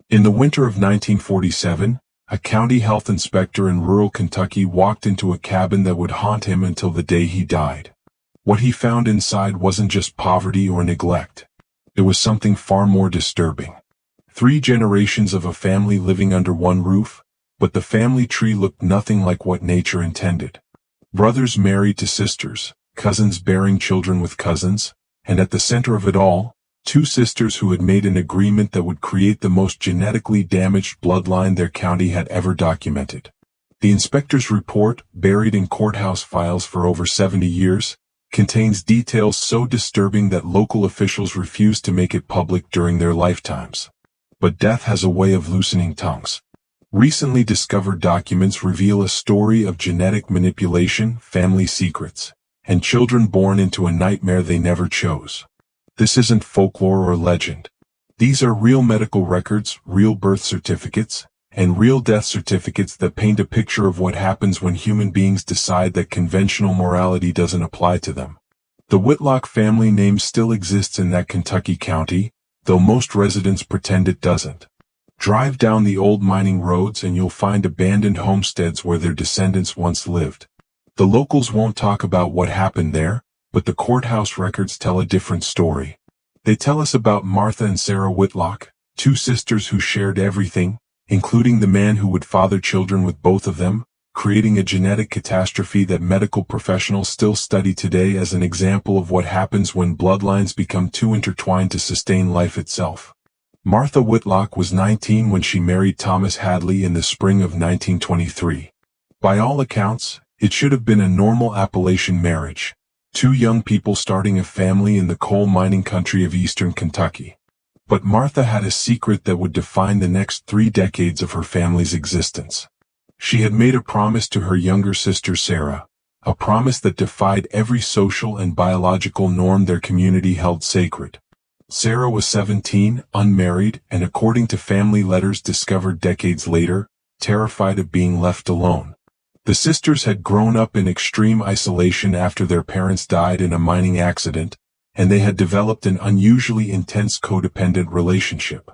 In the winter of 1947, a county health inspector in rural Kentucky walked into a cabin that would haunt him until the day he died. What he found inside wasn't just poverty or neglect. It was something far more disturbing. 3 generations of a family living under one roof, but the family tree looked nothing like what nature intended. Brothers married to sisters, cousins bearing children with cousins, and at the center of it all, 2 sisters who had made an agreement that would create the most genetically damaged bloodline their county had ever documented. The inspector's report, buried in courthouse files for over 70 years, contains details so disturbing that local officials refused to make it public during their lifetimes. But death has a way of loosening tongues. Recently discovered documents reveal a story of genetic manipulation, family secrets, and children born into a nightmare they never chose. This isn't folklore or legend. These are real medical records, real birth certificates, and real death certificates that paint a picture of what happens when human beings decide that conventional morality doesn't apply to them. The Whitlock family name still exists in that Kentucky county, though most residents pretend it doesn't. Drive down the old mining roads and you'll find abandoned homesteads where their descendants once lived. The locals won't talk about what happened there, but the courthouse records tell a different story. They tell us about Martha and Sarah Whitlock, 2 sisters who shared everything, including the man who would father children with both of them, creating a genetic catastrophe that medical professionals still study today as an example of what happens when bloodlines become too intertwined to sustain life itself. Martha Whitlock was 19 when she married Thomas Hadley in the spring of 1923. By all accounts, it should have been a normal Appalachian marriage. 2 young people starting a family in the coal mining country of eastern Kentucky. But Martha had a secret that would define the next 3 decades of her family's existence. She had made a promise to her younger sister Sarah, a promise that defied every social and biological norm their community held sacred. Sarah was 17, unmarried, and according to family letters discovered decades later, terrified of being left alone. The sisters had grown up in extreme isolation after their parents died in a mining accident, and they had developed an unusually intense codependent relationship.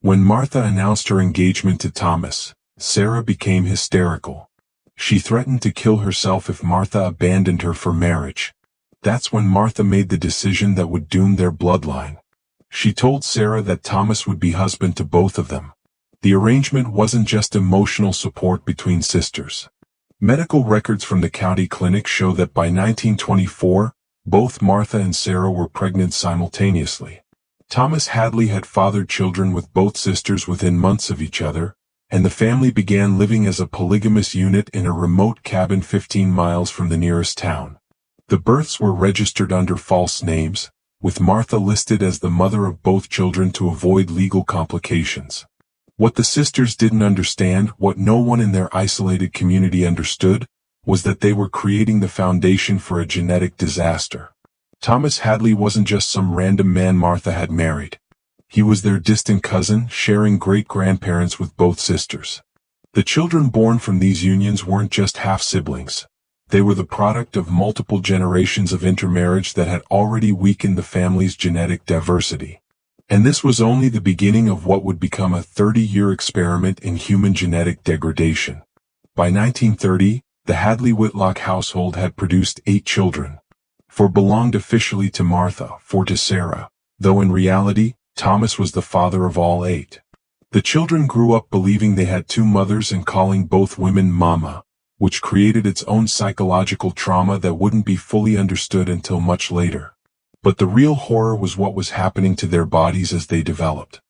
When Martha announced her engagement to Thomas, Sarah became hysterical. She threatened to kill herself if Martha abandoned her for marriage. That's when Martha made the decision that would doom their bloodline. She told Sarah that Thomas would be husband to both of them. The arrangement wasn't just emotional support between sisters. Medical records from the county clinic show that by 1924, both Martha and Sarah were pregnant simultaneously. Thomas Hadley had fathered children with both sisters within months of each other, and the family began living as a polygamous unit in a remote cabin 15 miles from the nearest town. The births were registered under false names, with Martha listed as the mother of both children to avoid legal complications. What the sisters didn't understand, what no one in their isolated community understood, was that they were creating the foundation for a genetic disaster. Thomas Hadley wasn't just some random man Martha had married. He was their distant cousin, sharing great-grandparents with both sisters. The children born from these unions weren't just half-siblings. They were the product of multiple generations of intermarriage that had already weakened the family's genetic diversity. And this was only the beginning of what would become a 30-year experiment in human genetic degradation. By 1930, the Hadley-Whitlock household had produced 8 children. 4 belonged officially to Martha, 4 to Sarah, though in reality, Thomas was the father of all 8. The children grew up believing they had 2 mothers and calling both women mama, which created its own psychological trauma that wouldn't be fully understood until much later. But the real horror was what was happening to their bodies as they developed.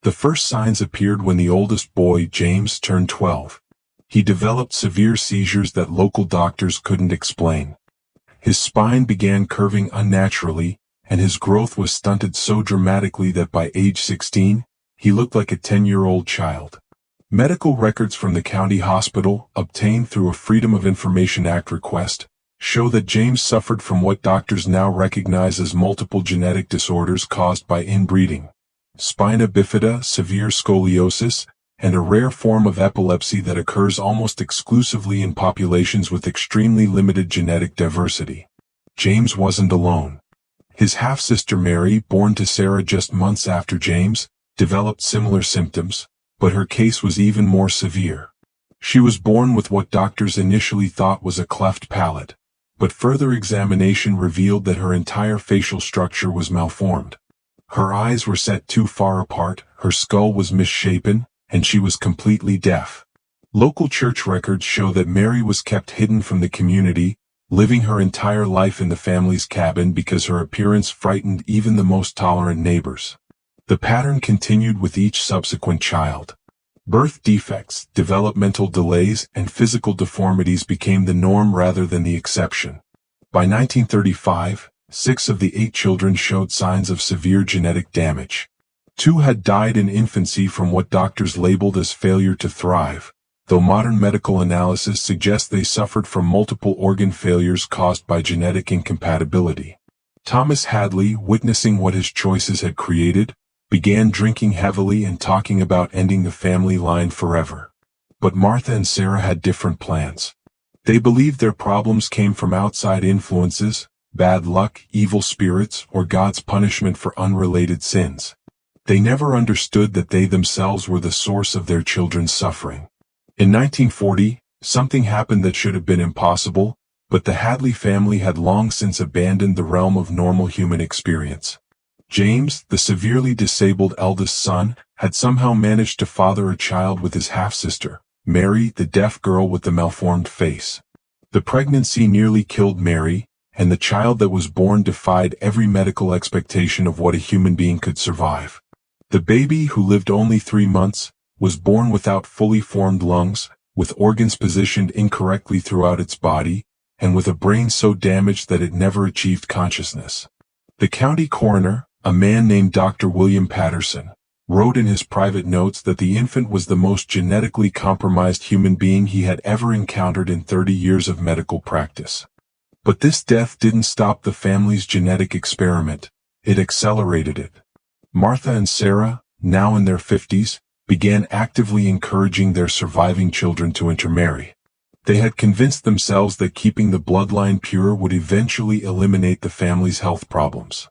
The first signs appeared when the oldest boy, James, turned 12. He developed severe seizures that local doctors couldn't explain. His spine began curving unnaturally, and his growth was stunted so dramatically that by age 16, he looked like a 10-year-old child. Medical records from the county hospital, obtained through a Freedom of Information Act request, show that James suffered from what doctors now recognize as multiple genetic disorders caused by inbreeding, spina bifida, severe scoliosis, and a rare form of epilepsy that occurs almost exclusively in populations with extremely limited genetic diversity. James wasn't alone. His half-sister Mary, born to Sarah just months after James, developed similar symptoms, But her case was even more severe. She was born with what doctors initially thought was a cleft palate, but further examination revealed that her entire facial structure was malformed. Her eyes were set too far apart, her skull was misshapen, and she was completely deaf. Local church records show that Mary was kept hidden from the community, living her entire life in the family's cabin because her appearance frightened even the most tolerant neighbors. The pattern continued with each subsequent child. Birth defects, developmental delays, and physical deformities became the norm rather than the exception. By 1935, 6 of the 8 children showed signs of severe genetic damage. 2 had died in infancy from what doctors labeled as failure to thrive, though modern medical analysis suggests they suffered from multiple organ failures caused by genetic incompatibility. Thomas Hadley, witnessing what his choices had created, began drinking heavily and talking about ending the family line forever. But Martha and Sarah had different plans. They believed their problems came from outside influences, bad luck, evil spirits, or God's punishment for unrelated sins. They never understood that they themselves were the source of their children's suffering. In 1940, something happened that should have been impossible, but the Hadley family had long since abandoned the realm of normal human experience. James, the severely disabled eldest son, had somehow managed to father a child with his half-sister, Mary, the deaf girl with the malformed face. The pregnancy nearly killed Mary, and the child that was born defied every medical expectation of what a human being could survive. The baby, who lived only 3 months, was born without fully formed lungs, with organs positioned incorrectly throughout its body, and with a brain so damaged that it never achieved consciousness. The county coroner, a man named Dr. William Patterson, wrote in his private notes that the infant was the most genetically compromised human being he had ever encountered in 30 years of medical practice. But this death didn't stop the family's genetic experiment, it accelerated it. Martha and Sarah, now in their 50s, began actively encouraging their surviving children to intermarry. They had convinced themselves that keeping the bloodline pure would eventually eliminate the family's health problems.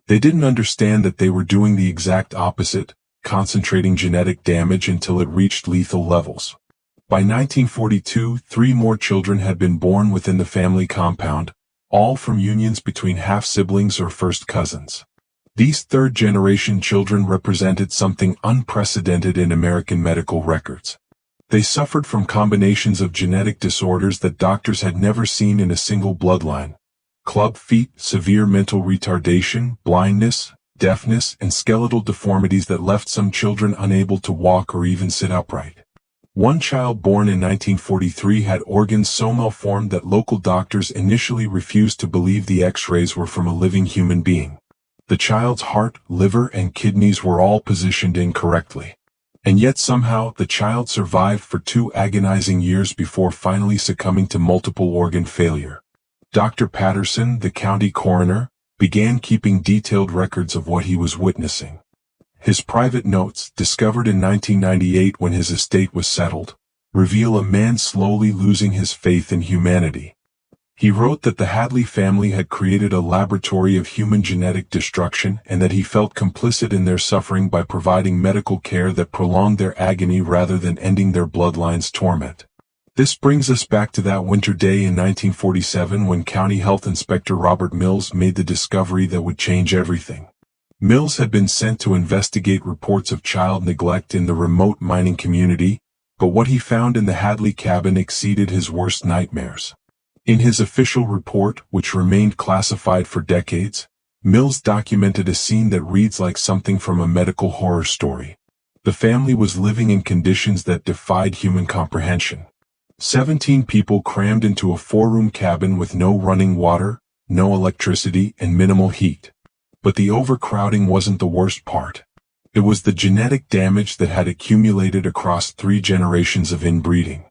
They didn't understand that they were doing the exact opposite, concentrating genetic damage until it reached lethal levels. By 1942, 3 more children had been born within the family compound, all from unions between half-siblings or first cousins. These third-generation children represented something unprecedented in American medical records. They suffered from combinations of genetic disorders that doctors had never seen in a single bloodline: club feet, severe mental retardation, blindness, deafness, and skeletal deformities that left some children unable to walk or even sit upright. One child born in 1943 had organs so malformed that local doctors initially refused to believe the X-rays were from a living human being. The child's heart, liver, and kidneys were all positioned incorrectly. And yet somehow the child survived for 2 agonizing years before finally succumbing to multiple organ failure. Dr. Patterson, the county coroner, began keeping detailed records of what he was witnessing. His private notes, discovered in 1998 when his estate was settled, reveal a man slowly losing his faith in humanity. He wrote that the Hadley family had created a laboratory of human genetic destruction and that he felt complicit in their suffering by providing medical care that prolonged their agony rather than ending their bloodline's torment. This brings us back to that winter day in 1947 when County Health Inspector Robert Mills made the discovery that would change everything. Mills had been sent to investigate reports of child neglect in the remote mining community, but what he found in the Hadley cabin exceeded his worst nightmares. In his official report, which remained classified for decades, Mills documented a scene that reads like something from a medical horror story. The family was living in conditions that defied human comprehension. 17 people crammed into a 4-room cabin with no running water, no electricity, and minimal heat. But the overcrowding wasn't the worst part. It was the genetic damage that had accumulated across 3 generations of inbreeding.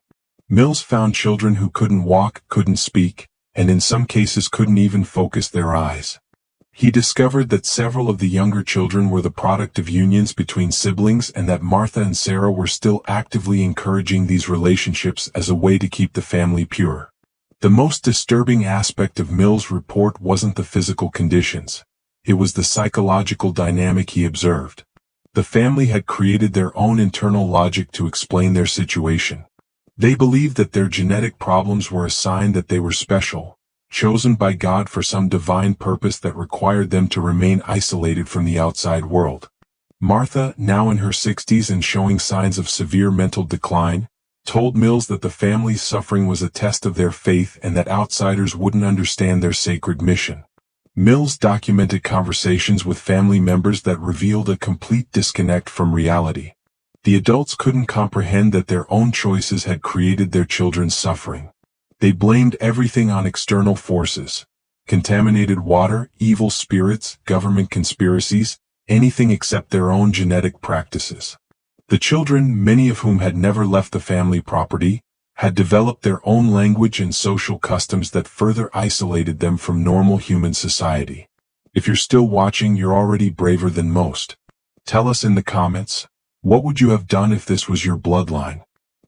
Mills found children who couldn't walk, couldn't speak, and in some cases couldn't even focus their eyes. He discovered that several of the younger children were the product of unions between siblings and that Martha and Sarah were still actively encouraging these relationships as a way to keep the family pure. The most disturbing aspect of Mills' report wasn't the physical conditions. It was the psychological dynamic he observed. The family had created their own internal logic to explain their situation. They believed that their genetic problems were a sign that they were special, chosen by God for some divine purpose that required them to remain isolated from the outside world. Martha, now in her 60s and showing signs of severe mental decline, told Mills that the family's suffering was a test of their faith and that outsiders wouldn't understand their sacred mission. Mills documented conversations with family members that revealed a complete disconnect from reality. The adults couldn't comprehend that their own choices had created their children's suffering. They blamed everything on external forces: contaminated water, evil spirits, government conspiracies, anything except their own genetic practices. The children, many of whom had never left the family property, had developed their own language and social customs that further isolated them from normal human society. If you're still watching, you're already braver than most. Tell us in the comments, what would you have done if this was your bloodline?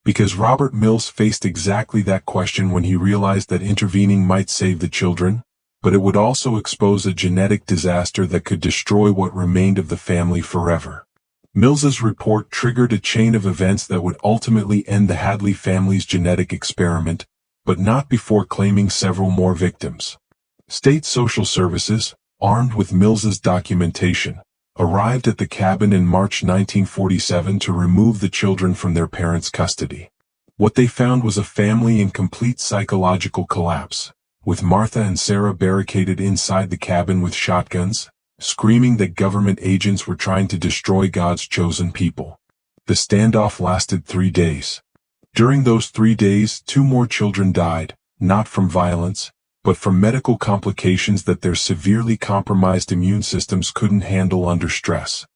Because Robert Mills faced exactly that question when he realized that intervening might save the children, but it would also expose a genetic disaster that could destroy what remained of the family forever. Mills's report triggered a chain of events that would ultimately end the Hadley family's genetic experiment, but not before claiming several more victims. State social services, armed with Mills's documentation, arrived at the cabin in March 1947 to remove the children from their parents' custody. What they found was a family in complete psychological collapse, with Martha and Sarah barricaded inside the cabin with shotguns, screaming that government agents were trying to destroy God's chosen people. The standoff lasted 3 days. During those 3 days, 2 more children died, not from violence, but from medical complications that their severely compromised immune systems couldn't handle under stress.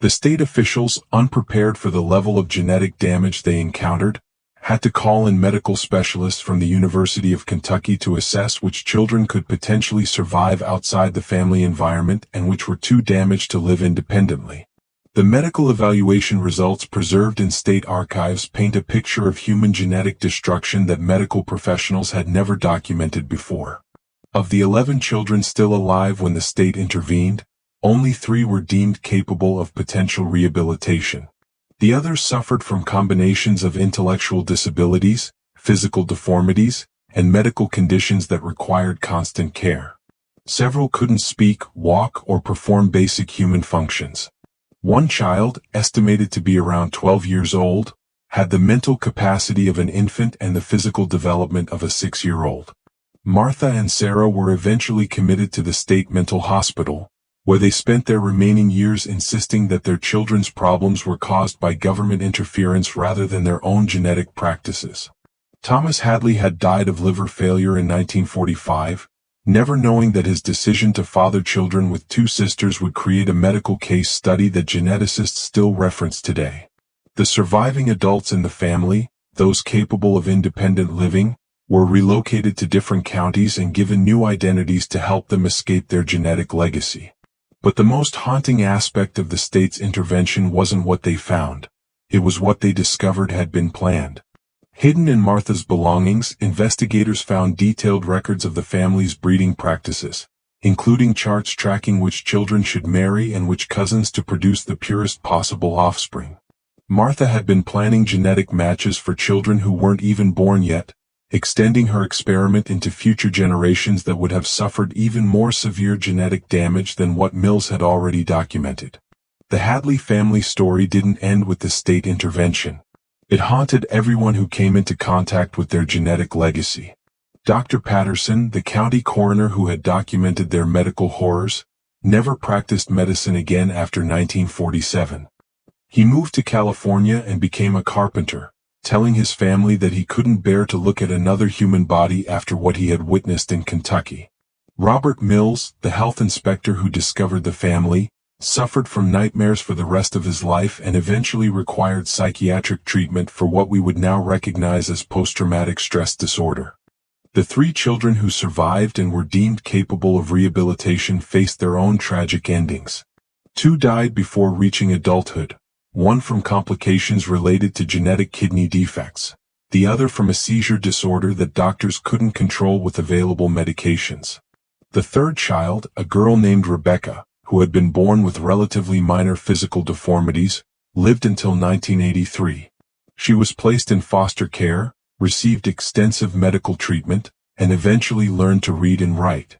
The state officials, unprepared for the level of genetic damage they encountered, had to call in medical specialists from the University of Kentucky to assess which children could potentially survive outside the family environment and which were too damaged to live independently. The medical evaluation results preserved in state archives paint a picture of human genetic destruction that medical professionals had never documented before. Of the 11 children still alive when the state intervened, only 3 were deemed capable of potential rehabilitation. The others suffered from combinations of intellectual disabilities, physical deformities, and medical conditions that required constant care. Several couldn't speak, walk, or perform basic human functions. One child, estimated to be around 12 years old, had the mental capacity of an infant and the physical development of a 6-year-old. Martha and Sarah were eventually committed to the state mental hospital, where they spent their remaining years insisting that their children's problems were caused by government interference rather than their own genetic practices. Thomas Hadley had died of liver failure in 1945, never knowing that his decision to father children with 2 sisters would create a medical case study that geneticists still reference today. The surviving adults in the family, those capable of independent living, were relocated to different counties and given new identities to help them escape their genetic legacy. But the most haunting aspect of the state's intervention wasn't what they found. It was what they discovered had been planned. Hidden in Martha's belongings, investigators found detailed records of the family's breeding practices, including charts tracking which children should marry and which cousins to produce the purest possible offspring. Martha had been planning genetic matches for children who weren't even born yet, extending her experiment into future generations that would have suffered even more severe genetic damage than what Mills had already documented. The Hadley family story didn't end with the state intervention. It haunted everyone who came into contact with their genetic legacy. Dr. Patterson, the county coroner who had documented their medical horrors, never practiced medicine again after 1947. He moved to California and became a carpenter, telling his family that he couldn't bear to look at another human body after what he had witnessed in Kentucky. Robert Mills, the health inspector who discovered the family, suffered from nightmares for the rest of his life and eventually required psychiatric treatment for what we would now recognize as post-traumatic stress disorder. The 3 children who survived and were deemed capable of rehabilitation faced their own tragic endings. 2 died before reaching adulthood, one from complications related to genetic kidney defects, the other from a seizure disorder that doctors couldn't control with available medications. The 3rd child, a girl named Rebecca, who had been born with relatively minor physical deformities, lived until 1983. She was placed in foster care, received extensive medical treatment, and eventually learned to read and write.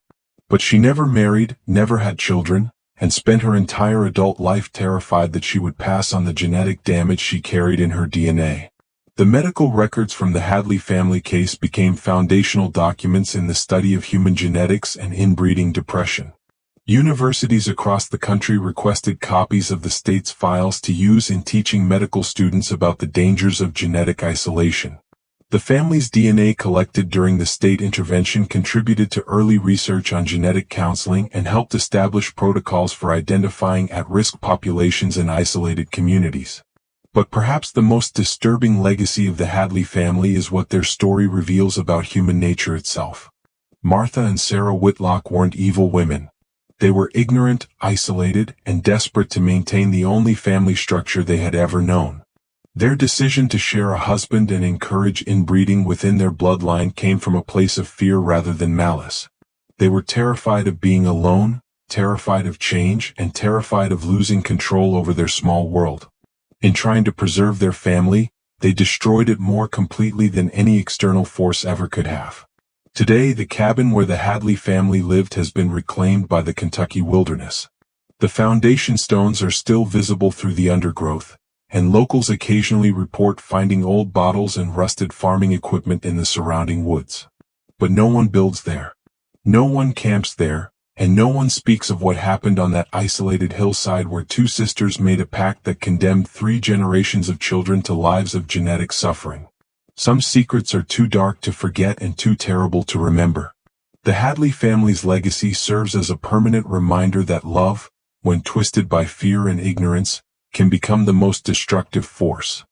But she never married, never had children, and spent her entire adult life terrified that she would pass on the genetic damage she carried in her DNA. The medical records from the Hadley family case became foundational documents in the study of human genetics and inbreeding depression. Universities across the country requested copies of the state's files to use in teaching medical students about the dangers of genetic isolation. The family's DNA collected during the state intervention contributed to early research on genetic counseling and helped establish protocols for identifying at-risk populations in isolated communities. But perhaps the most disturbing legacy of the Hadley family is what their story reveals about human nature itself. Martha and Sarah Whitlock weren't evil women. They were ignorant, isolated, and desperate to maintain the only family structure they had ever known. Their decision to share a husband and encourage inbreeding within their bloodline came from a place of fear rather than malice. They were terrified of being alone, terrified of change, and terrified of losing control over their small world. In trying to preserve their family, they destroyed it more completely than any external force ever could have. Today, the cabin where the Hadley family lived has been reclaimed by the Kentucky wilderness. The foundation stones are still visible through the undergrowth, and locals occasionally report finding old bottles and rusted farming equipment in the surrounding woods. But no one builds there. No one camps there, and no one speaks of what happened on that isolated hillside where two sisters made a pact that condemned 3 generations of children to lives of genetic suffering. Some secrets are too dark to forget and too terrible to remember. The Hadley family's legacy serves as a permanent reminder that love, when twisted by fear and ignorance, can become the most destructive force.